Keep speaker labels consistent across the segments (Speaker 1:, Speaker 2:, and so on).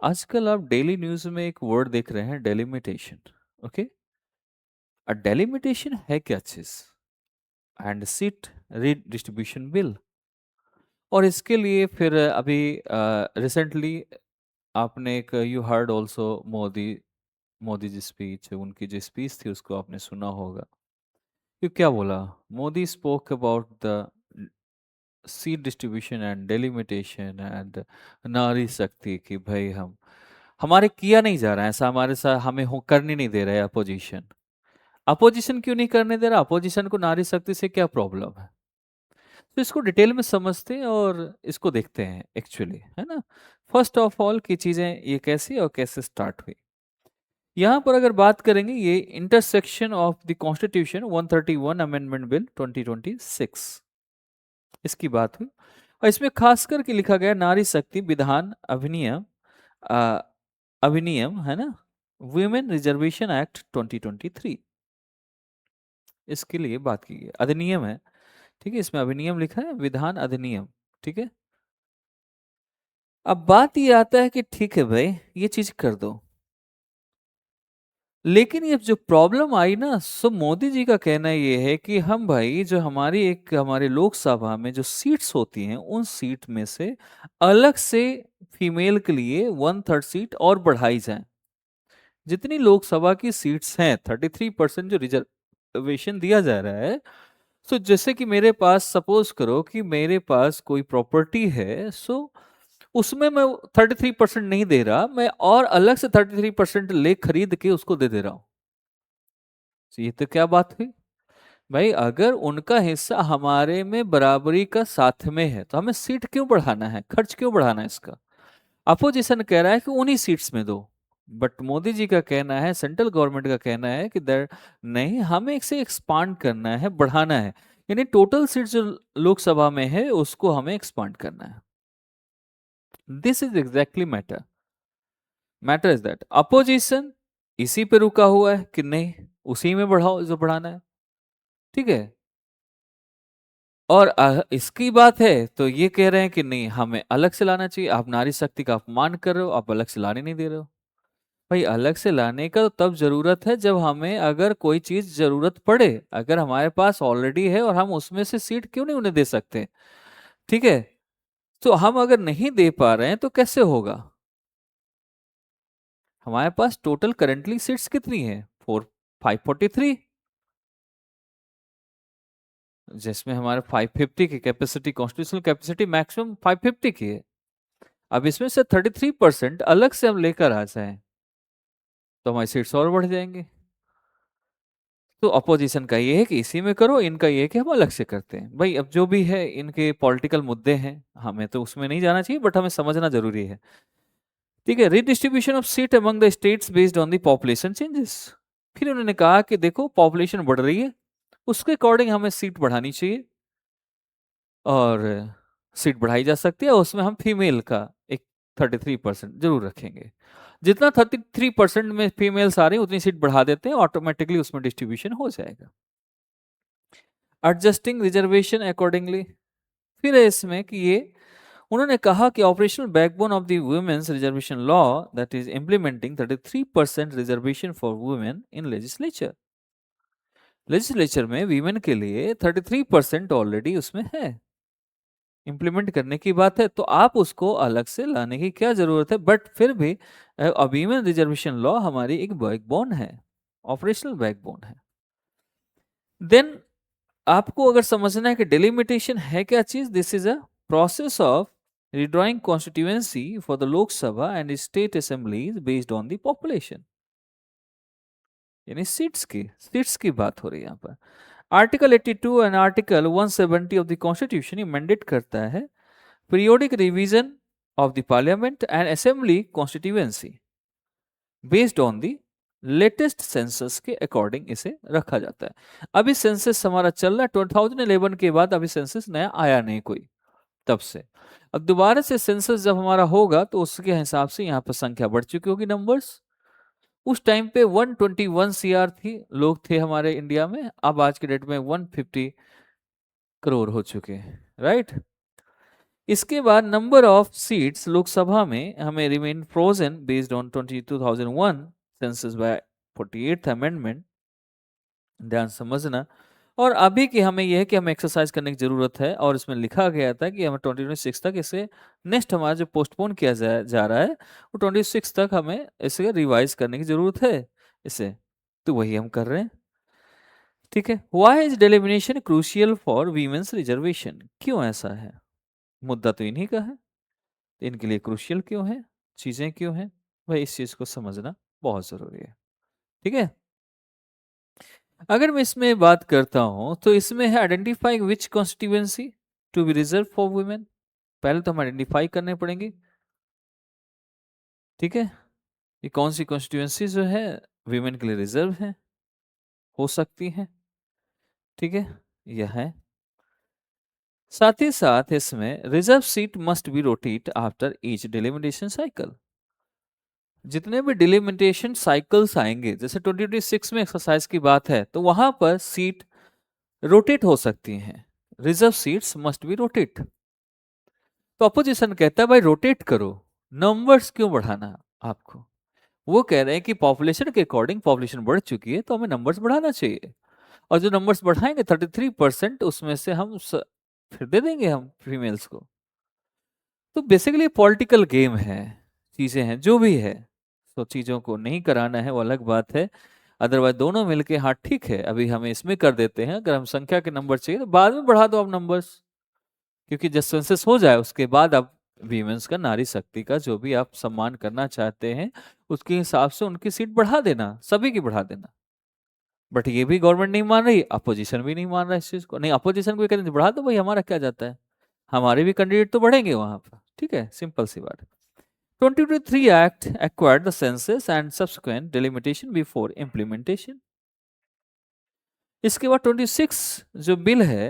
Speaker 1: आजकल आप daily news में एक वर्ड देख रहे हैं, डेलिमिटेशन। ओके। डेलिमिटेशन है क्या चीज़? And seat redistribution bill. और इसके लिए फिर अभी रिसेंटली आपने एक you heard also Modi Modi ji speech, उनकी जो स्पीच थी उसको आपने सुना होगा। ये क्या बोला? Modi spoke about the seat distribution and delimitation and नारी शक्ति की भाई हम हमारे किया नहीं जा रहा है ऐसा, हमारे साथ हमें हो करने नहीं दे रहा है अपोजिशन। अपोजिशन क्यों नहीं करने दे रहा? अपोजिशन को नारी शक्ति से क्या प्रॉब्लम है? तो इसको डिटेल में समझते हैं और इसको देखते हैं एक्चुअली, है ना। फर्स्ट ऑफ ऑल की चीजें ये कैसी और कैसे स्टार्ट हुई। यहाँ पर अगर बात करेंगे, ये intersection of the constitution 131 amendment bill 2026, इसकी बात हुई। और इसमें खास करके लिखा गया नारी शक्ति विधान अधिनियम, अ, अधिनियम है ना, वुमेन रिजर्वेशन एक्ट 2023, इसके लिए बात की है। अधिनियम है, ठीक है, इसमें अधिनियम लिखा है, विधान अधिनियम, ठीक है। अब बात ये आता है कि ठीक है भाई, ये चीज कर दो, लेकिन ये जो प्रॉब्लम आई ना, सो मोदी जी का कहना ये है कि हम भाई जो हमारी एक हमारे लोकसभा में जो सीट्स होती हैं, उन सीट में से अलग से फीमेल के लिए 1/3 सीट और बढ़ाई जाए। जितनी लोकसभा की सीट्स हैं, 33% जो रिजर्वेशन दिया जा रहा है। सो जैसे कि मेरे पास, सपोज करो कि मेरे पास कोई प्रॉपर्टी है, सो उसमें मैं 33% नहीं दे रहा, मैं और अलग से 33% ले खरीद के उसको दे दे रहा हूं। तो ये तो क्या बात हुई भाई? अगर उनका हिस्सा हमारे में बराबरी का साथ में है, तो हमें सीट क्यों बढ़ाना है, खर्च क्यों बढ़ाना है इसका? अपोजिशन कह रहा है कि उन्हीं सीट्स में दो, बट मोदी जी का कहना है, सेंट्रल गवर्नमेंट का कहना है कि दर नहीं, हमें इसे एक्सपांड करना है, बढ़ाना है। यानी टोटल सीट जो लोकसभा में है उसको हमें एक्सपांड करना है। This is exactly matter. Matter is that opposition इसी पे रुका हुआ है कि नहीं, उसी में बढ़ाओ जो बढ़ाना है, ठीक है। और इसकी बात है तो ये कह रहे हैं कि नहीं, हमें अलग से लाना चाहिए, आप नारी शक्ति का अपमान कर रहे हो, आप अलग से लाने नहीं दे रहे हो। भाई अलग से लाने का तो तब जरूरत है जब हमें अगर कोई चीज जरूरत पड़े, अगर हमारे पास ऑलरेडी है और हम उसमें से सीट क्यों नहीं उन्हें दे सकते, ठीक है। तो हम अगर नहीं दे पा रहे हैं तो कैसे होगा? हमारे पास टोटल करंटली सीट्स कितनी है? 543, जिसमें हमारे 550 की कैपेसिटी, कॉन्स्टिट्यूशनल कैपेसिटी मैक्सिमम 550 की है। अब इसमें से 33% अलग से हम लेकर आ जाएं तो हमारी सीट्स और बढ़ जाएंगे। तो अपोजिशन का ये है कि इसी में करो, इनका ये है कि हम अलग से करते हैं। भाई अब जो भी है, इनके पॉलिटिकल मुद्दे हैं, हमें तो उसमें नहीं जाना चाहिए, बट हमें समझना जरूरी है, ठीक है। Redistribution of seat among the states based on the population changes. फिर उन्होंने कहा कि देखो पॉपुलेशन बढ़ रही है, उसके अकॉर्डिंग हमें सीट बढ़ानी चाहिए, और सीट बढ़ाई जा सकती है, उसमें हम फीमेल का एक 33% जरूर रखेंगे। जितना 33% में फीमेल्स आ रही हैं उतनी सीट बढ़ा देते हैं, ऑटोमेटिकली उसमें डिस्ट्रीब्यूशन हो जाएगा। Adjusting reservation accordingly. फिर है इसमें कि ये उन्होंने कहा कि operational backbone of the women's reservation law that is implementing 33% reservation for women in legislature. Legislature में वीमेन के लिए 33% ऑलरेडी उसमें है, इंप्लीमेंट करने की बात है, तो आप उसको अलग से लाने की क्या जरूरत है? बट फिर भी वीमेन रिजर्वेशन लॉ हमारी एक बैकबोन है, ऑपरेशनल बैकबोन है। देन आपको अगर समझना है कि डिलिमिटेशन है क्या चीज, this is a process of redrawing constituency for the Lok Sabha and state assemblies based on the population। यानी सीट्स की बात हो रही है यहाँ पर। Article 82 and article 170 of the constitution ये मैंडेट करता है periodic revision of the parliament and assembly constituency based on the latest census के अकॉर्डिंग इसे रखा जाता है। अभी सेंसस हमारा चल रहा है 2011 के बाद, अभी सेंसस नया आया नहीं कोई तब से। अब दोबारा से सेंसस जब हमारा होगा तो उसके हिसाब से यहाँ पर संख्या बढ़ चुकी होगी, नंबर्स। उस टाइम पे 121 सीआर थी, लोग थे हमारे इंडिया में, अब आज के डेट में 150 करोड़ हो चुके हैं, राइट। इसके बाद नंबर ऑफ सीट्स लोकसभा में हमें remain frozen based on 2001 census by 48th amendment, ध्यान समझना। और अभी की हमें यह है कि हमें एक्सरसाइज करने की जरूरत है, और इसमें लिखा गया था कि हमें 2026 तक इसे, नेक्स्ट हमारा जो पोस्टपोन किया जा रहा है वो 26 तक हमें इसे रिवाइज करने की जरूरत है इसे, तो वही हम कर रहे हैं। ठीक है, why is delimitation crucial for women's reservation, क्यों ऐसा है? मुद्दा तो इन्हीं का है, तो इनके लिए क्रूशियल क्यों है, चीजें क्यों हैं, भाई इस चीज को समझना बहुत जरूरी है। ठीक है, अगर मैं इसमें बात करता हूं तो इसमें है identifying which constituency to be reserve for women. पहले तो हम आइडेंटिफाई करने पड़ेंगे। ठीक है, ये कौन सी कॉन्स्टिट्यूएंसी जो है वीमेन के लिए रिजर्व है, हो सकती है। ठीक है, यह है। साथ ही साथ इसमें reserve seat must be rotate after each delimitation cycle. जितने भी डिलिमिटेशन साइकिल्स आएंगे, जैसे 2026 में एक्सरसाइज की बात है, तो वहां पर सीट रोटेट हो सकती हैं। Reserve seats must be rotate. तो अपोजिशन कहता है भाई रोटेट करो, नंबर्स क्यों बढ़ाना आपको? वो कह रहे हैं कि पॉपुलेशन के अकॉर्डिंग पॉपुलेशन बढ़ चुकी है तो हमें नंबर्स बढ़ाना चाहिए, और जो नंबर्स बढ़ाएंगे 33% उसमें से फिर दे देंगे हम फीमेल्स को। तो बेसिकली पॉलिटिकल गेम है, चीजें हैं जो भी है। तो चीजों को नहीं कराना है वो अलग बात है, अदरवाइज दोनों मिलके हाँ ठीक है अभी हमें इसमें कर देते हैं, अगर हम संख्या के नंबर चाहिए तो बाद में बढ़ा दो आप नंबर्स, क्योंकि जब सेंसस हो जाए उसके बाद आप वीमेंस का, नारी शक्ति का जो भी आप सम्मान करना चाहते हैं उसके हिसाब से उनकी सीट बढ़ा देना, सभी की बढ़ा देना। बट ये भी गवर्नमेंट नहीं मान रही, अपोजिशन भी नहीं मान रहा इस चीज को, नहीं अपोजिशन को कहते हैं बढ़ा दो भाई, हमारा क्या जाता है, हमारे भी कैंडिडेट तो बढ़ेंगे वहां पर। ठीक है, सिंपल सी बात है। 2023 Act acquired the census and subsequent delimitation before implementation. इसके बाद 26 जो बिल है,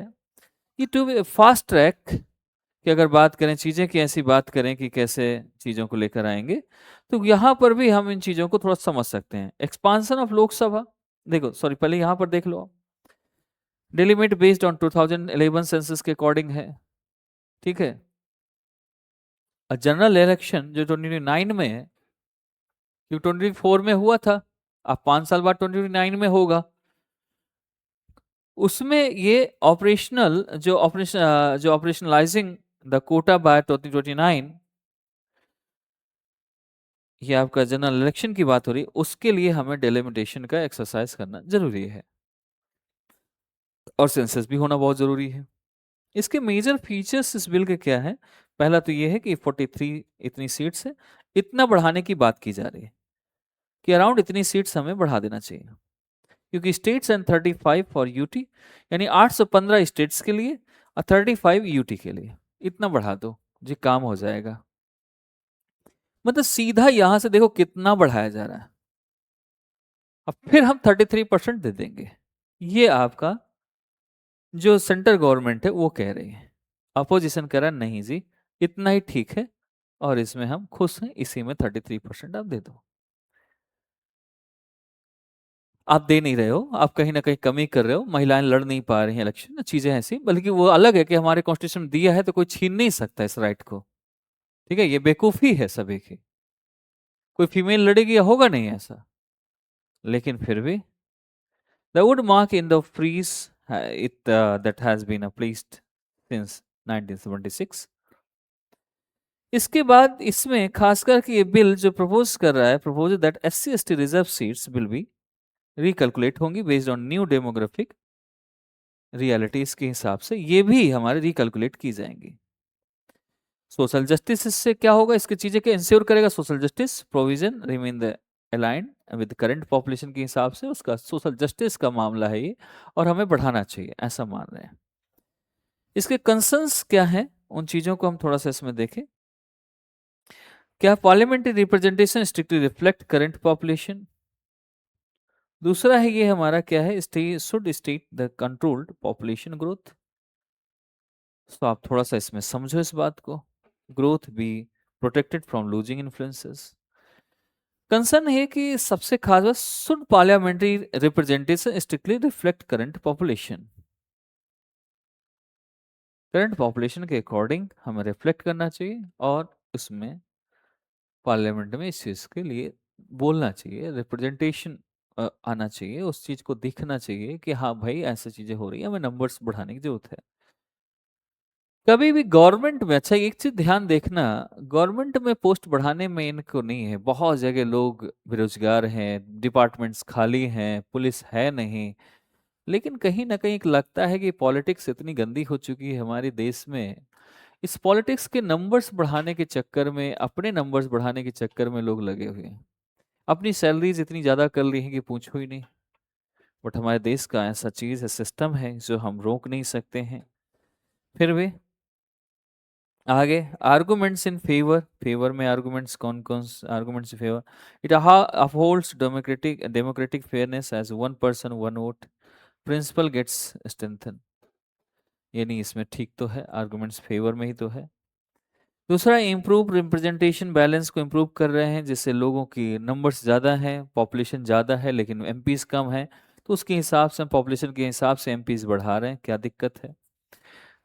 Speaker 1: ये टू फास्ट ट्रैक की अगर बात करें, चीजें की ऐसी बात करें कि कैसे चीजों को लेकर आएंगे, तो यहां पर भी हम इन चीजों को थोड़ा समझ सकते हैं। एक्सपांशन ऑफ लोकसभा, देखो सॉरी पहले यहां पर देख लो, डिलिमिट बेस्ड ऑन 2011 सेंसस के अकॉर्डिंग है। ठीक है, जनरल इलेक्शन जो 2029 में है, जो 24 में हुआ था, अब 5 साल बाद 2029 में होगा, उसमें ये जो ऑपरेशनलाइजिंग द कोटा बाय 2029, ये आपका जनरल इलेक्शन की बात हो रही है, उसके लिए हमें डेलिमिटेशन का एक्सरसाइज करना जरूरी है, और सेंसस भी होना बहुत जरूरी है। इसके मेजर फीचर्स इस बिल के क्या है? पहला तो ये है कि 43 इतनी सीट्स है, इतना बढ़ाने की बात की जा रही है कि अराउंड इतनी सीट्स हमें बढ़ा देना चाहिए, क्योंकि स्टेट्स एंड 35 फॉर यूटी, यानी 815 स्टेट्स के लिए और 35 यूटी के लिए, इतना बढ़ा दो जी काम हो जाएगा। मतलब सीधा यहां से देखो कितना बढ़ाया जा रहा है, अब फिर हम 33% दे देंगे, ये आपका जो सेंट्रल गवर्नमेंट है वो कह रही है। अपोजिशन कह रहा है नहीं जी, इतना ही ठीक है, और इसमें हम खुश हैं, इसी में 33% आप दे दो। आप दे नहीं रहे हो, आप कहीं ना कहीं कमी कर रहे हो, महिलाएं लड़ नहीं पा रही हैं इलेक्शन, चीजें ऐसी, बल्कि वो अलग है कि हमारे कॉन्स्टिट्यूशन में दिया है तो कोई छीन नहीं सकता इस राइट को। ठीक है, ये बेवकूफी है सभी की, कोई फीमेल लड़ेगी या होगा नहीं ऐसा, लेकिन फिर भी the would mark in the freeze it that has been placed since 1976। इसके बाद इसमें खासकर कि ये बिल जो प्रपोज कर रहा है, propose that SC ST reserve seats will be recalculate होंगी based on new demographic realities के हिसाब से, ये भी हमारे रिकैलकुलेट की जाएंगी। सोशल जस्टिस इससे क्या होगा, इसकी चीजें क्या इंश्योर करेगा? Social justice provision remain the aligned with current population के हिसाब से, उसका सोशल जस्टिस का मामला है ये, और हमें बढ़ाना चाहिए ऐसा मान रहे हैं। इसके कंसर्न्स क्या हैं, उन चीजों को हम थोड़ा सा इसमें देखें। क्या parliamentary representation strictly reflect current population? दूसरा है ये हमारा क्या है, should state the controlled population growth. तो आप थोड़ा सा इसमें समझो इस बात को, growth be protected from losing influences. Concern है कि सबसे खास बात, should parliamentary representation strictly reflect current population. Current population के अकॉर्डिंग हमें रिफ्लेक्ट करना चाहिए, और उसमें पार्लियामेंट में इस चीज़ के लिए बोलना चाहिए, रिप्रेजेंटेशन आना चाहिए, उस चीज़ को दिखना चाहिए कि हाँ भाई ऐसी चीज़ें हो रही है, हमें नंबर्स बढ़ाने की जरूरत है। कभी भी गवर्नमेंट में, अच्छा एक चीज ध्यान देखना, गवर्नमेंट में पोस्ट बढ़ाने में इनको नहीं है, बहुत जगह लोग बेरोजगार हैं, डिपार्टमेंट्स खाली हैं, पुलिस है नहीं। लेकिन कहीं ना कहीं एक लगता है कि पॉलिटिक्स इतनी गंदी हो चुकी है हमारे देश में, इस पॉलिटिक्स के नंबर्स बढ़ाने के चक्कर में, अपने नंबर्स बढ़ाने के चक्कर में लोग लगे हुए हैं, अपनी सैलरीज इतनी ज्यादा कर ली हैं कि पूछो ही नहीं। बट हमारे देश का ऐसा चीज है, सिस्टम है जो हम रोक नहीं सकते हैं। फिर भी आगे, आर्गुमेंट्स इन फेवर, फेवर में आर्गुमेंट्स कौन कौन से arguments in favour? It upholds democratic democratic fairness as one person one vote, principle gets strengthen. यानी इसमें ठीक तो है, आर्गुमेंट्स फेवर में ही तो है। दूसरा, इम्प्रूव रिप्रेजेंटेशन बैलेंस को इम्प्रूव कर रहे हैं, जिससे लोगों की नंबर्स ज़्यादा हैं, पॉपुलेशन ज़्यादा है लेकिन एमपीज कम है, तो उसके हिसाब से, पॉपुलेशन के हिसाब से एमपीज बढ़ा रहे हैं, क्या दिक्कत है?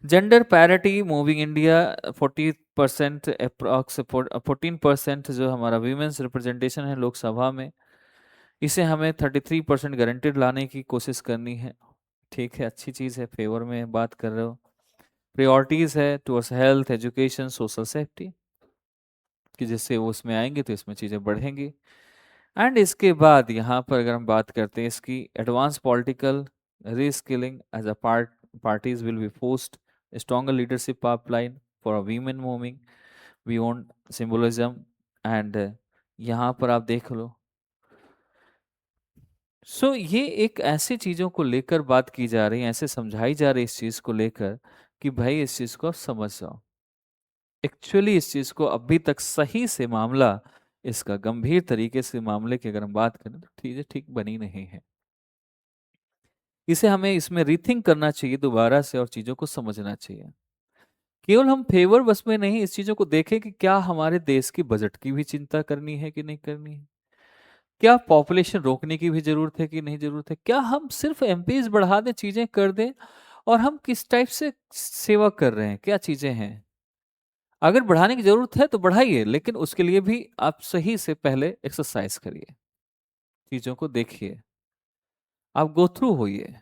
Speaker 1: Gender parity moving India, 40% approx, 14% जो हमारा वीमेंस रिप्रेजेंटेशन है लोकसभा में, इसे हमें 33% गारंटेड लाने की कोशिश करनी है। ठीक है, अच्छी चीज़ है, फेवर में बात कर रहे हो। प्रायोरिटीज़ है towards health, education, social safety, कि जिससे वो उसमें आएंगे तो इसमें चीज़ें बढ़ेंगी। एंड इसके बाद यहाँ पर अगर हम बात करते हैं इसकी, advance political reskilling as a parties will be forced stronger leadership pipeline for a women moving beyond symbolism, and यहाँ पर आप देख लो। ये एक ऐसी चीजों को लेकर बात की जा रही है, ऐसे समझाई जा रही है इस चीज को लेकर कि भाई इस चीज को आप समझ जाओ। एक्चुअली इस चीज को अभी तक सही से मामला, इसका गंभीर तरीके से मामले की अगर हम बात करें तो चीजें ठीक बनी नहीं है। इसे हमें इसमें रीथिंक करना चाहिए दोबारा से, और चीजों को समझना चाहिए। केवल हम फेवर बस में नहीं, इस चीजों को देखें कि क्या हमारे देश की बजट की भी चिंता करनी है कि नहीं करनी है, क्या पॉपुलेशन रोकने की भी जरूरत है कि नहीं जरूरत है, क्या हम सिर्फ एमपीज बढ़ा दें, चीजें कर दें, और हम किस टाइप से सेवा कर रहे हैं, क्या चीजें हैं। अगर बढ़ाने की जरूरत है तो बढ़ाइए, लेकिन उसके लिए भी आप सही से पहले एक्सरसाइज करिए, चीजों को देखिए, आप गो थ्रू होइए।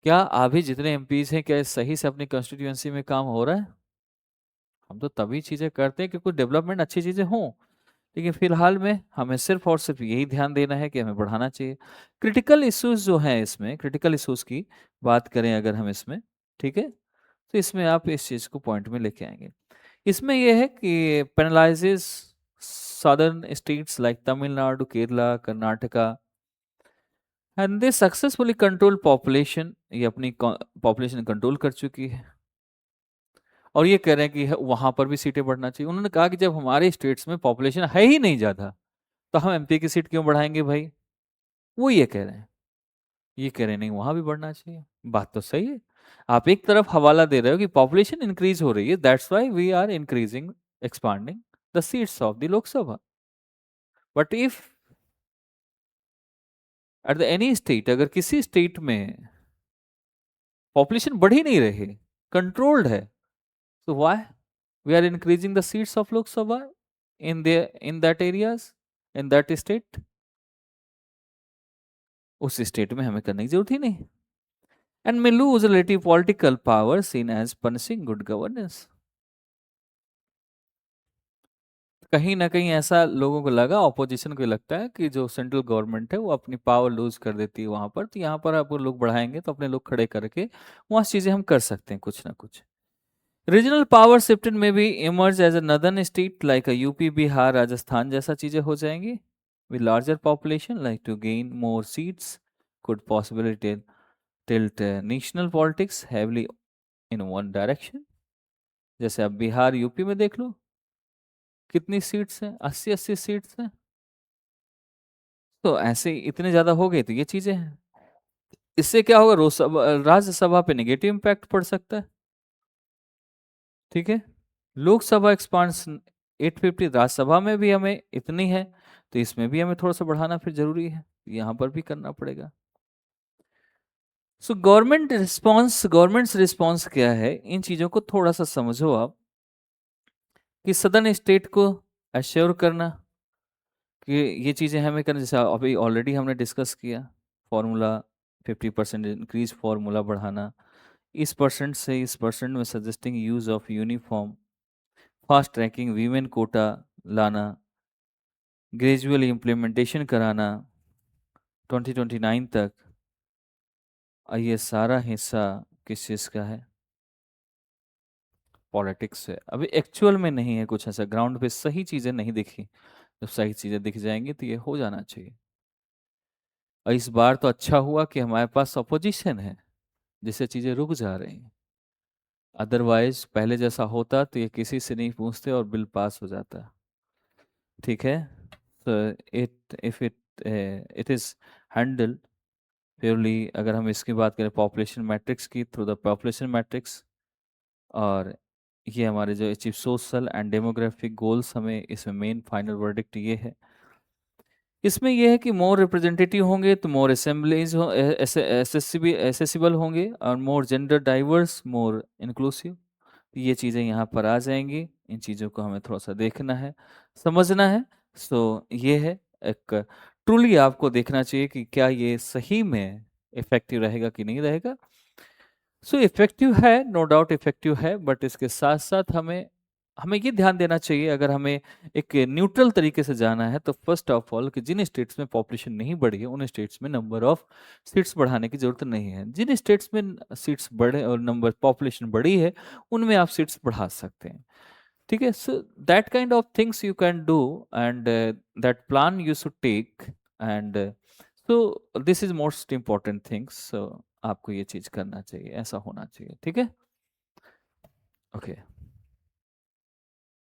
Speaker 1: क्या अभी जितने एमपीज हैं, क्या सही से अपनी कंस्टिट्यूएंसी में काम हो रहा है? हम तो तभी चीजें करते हैं कि कुछ डेवलपमेंट अच्छी चीजें हों। लेकिन फिलहाल में हमें सिर्फ और सिर्फ यही ध्यान देना है कि हमें बढ़ाना चाहिए। क्रिटिकल इश्यूज जो हैं इसमें, क्रिटिकल इश्यूज की बात करें अगर हम इसमें, ठीक है, तो इसमें आप इस चीज को पॉइंट में लेके आएंगे। इसमें यह है कि penalises southern states like Tamil Nadu, Kerala, Karnataka, and they successfully control population, ये अपनी पॉपुलेशन कंट्रोल कर चुकी है, और ये कह रहे हैं कि वहां पर भी सीटें बढ़ना चाहिए। उन्होंने कहा कि जब हमारे स्टेट्स में पॉपुलेशन है ही नहीं ज्यादा, तो हम एमपी की सीट क्यों बढ़ाएंगे भाई? वो ये कह रहे हैं, ये कह रहे हैं नहीं वहां भी बढ़ना चाहिए। बात तो सही है, आप एक तरफ हवाला दे रहे हो कि पॉपुलेशन इंक्रीज हो रही है, that's why we are increasing, expanding the seats of the Lok Sabha. But if at the any state, अगर किसी स्टेट में पॉपुलेशन बढ़ ही नहीं रही, कंट्रोल्ड है, तो why we are increasing the seats of Lok Sabha in that areas, in that state? उस state में हमें करने की जरूरत ही नहीं, and may lose relative political power seen as punishing good governance। कहीं ना कहीं ऐसा लोगों को लगा, ऑपोजिशन को लगता है कि जो सेंट्रल गवर्नमेंट है वो अपनी पावर लूज कर देती है वहां पर, तो यहाँ पर आप लोग बढ़ाएंगे तो अपने लोग खड़े करके वहां चीजें हम कर सकते हैं कुछ ना कुछ। रीजनल पावर शिफ्टेड में भी emerge as a northern state like UP, Bihar, Rajasthan जैसा चीजें हो जाएंगी, with larger population like to gain more seats could possibly tilt national politics heavily in one direction। जैसे अब बिहार, यूपी में देख लो, कितनी सीट्स हैं, 80-80 सीट्स हैं, तो ऐसे इतने ज्यादा हो गए तो ये चीजें हैं। इससे क्या होगा, राज्यसभा पे नेगेटिव इम्पैक्ट पड़ सकता है। ठीक है, लोकसभा एक्सपांशन 850, राज्यसभा में भी हमें इतनी है, तो इसमें भी हमें थोड़ा सा बढ़ाना फिर जरूरी है, यहाँ पर भी करना पड़ेगा। सो गवर्नमेंट्स रिस्पॉन्स क्या है, इन चीज़ों को थोड़ा सा समझो आप, कि सदर्न स्टेट को अश्योर करना कि ये चीज़ें हमें करना, जैसे अभी ऑलरेडी हमने डिस्कस किया, फॉर्मूला 50% इंक्रीज फॉर्मूला बढ़ाना, इस परसेंट से इस परसेंट में suggesting use of uniform, fast tracking women quota लाना, ग्रेजुअल इम्प्लीमेंटेशन कराना 2029 तक। ये सारा हिस्सा किस चीज़ का है? पॉलिटिक्स है। अभी एक्चुअल में नहीं है कुछ ऐसा, ग्राउंड पे सही चीज़ें नहीं दिखी। जब सही चीज़ें दिख जाएंगी तो ये हो जाना चाहिए। और इस बार तो अच्छा हुआ कि हमारे पास अपोजिशन है, जिससे चीज़ें रुक जा रही हैं। अदरवाइज पहले जैसा होता तो ये किसी से नहीं पूछते और बिल पास हो जाता। ठीक है। तो it if it it is handled purely, अगर हम इसकी बात करें पॉपुलेशन मैट्रिक्स की, थ्रू द पॉपुलेशन मैट्रिक्स, और ये हमारे जो achieve social and demographic goals, हमें इसमें मेन फाइनल वर्डिक्ट ये है। इसमें यह है कि मोर रिप्रेजेंटेटिव होंगे तो मोर असेंबलीज हो, एसेसिबल होंगे, और मोर जेंडर डाइवर्स, मोर इंक्लूसिव। ये चीज़ें यहाँ पर आ जाएंगी, इन चीज़ों को हमें थोड़ा सा देखना है, समझना है। सो ये है एक, ट्रूली आपको देखना चाहिए कि क्या ये सही में इफेक्टिव रहेगा कि नहीं रहेगा। सो इफेक्टिव है, नो डाउट इफेक्टिव है, बट इसके साथ साथ हमें हमें ये ध्यान देना चाहिए, अगर हमें एक न्यूट्रल तरीके से जाना है, तो फर्स्ट ऑफ ऑल कि जिन स्टेट्स में पॉपुलेशन नहीं बढ़ी है उन स्टेट्स में नंबर ऑफ सीट्स बढ़ाने की जरूरत नहीं है। जिन स्टेट्स में सीट्स बढ़े और नंबर पॉपुलेशन बढ़ी है, उनमें आप सीट्स बढ़ा सकते हैं। ठीक है। So that kind of things you can do, and that plan you should take, and so this is most important things. आपको ये चीज करना चाहिए, ऐसा होना चाहिए। ठीक है। ओके।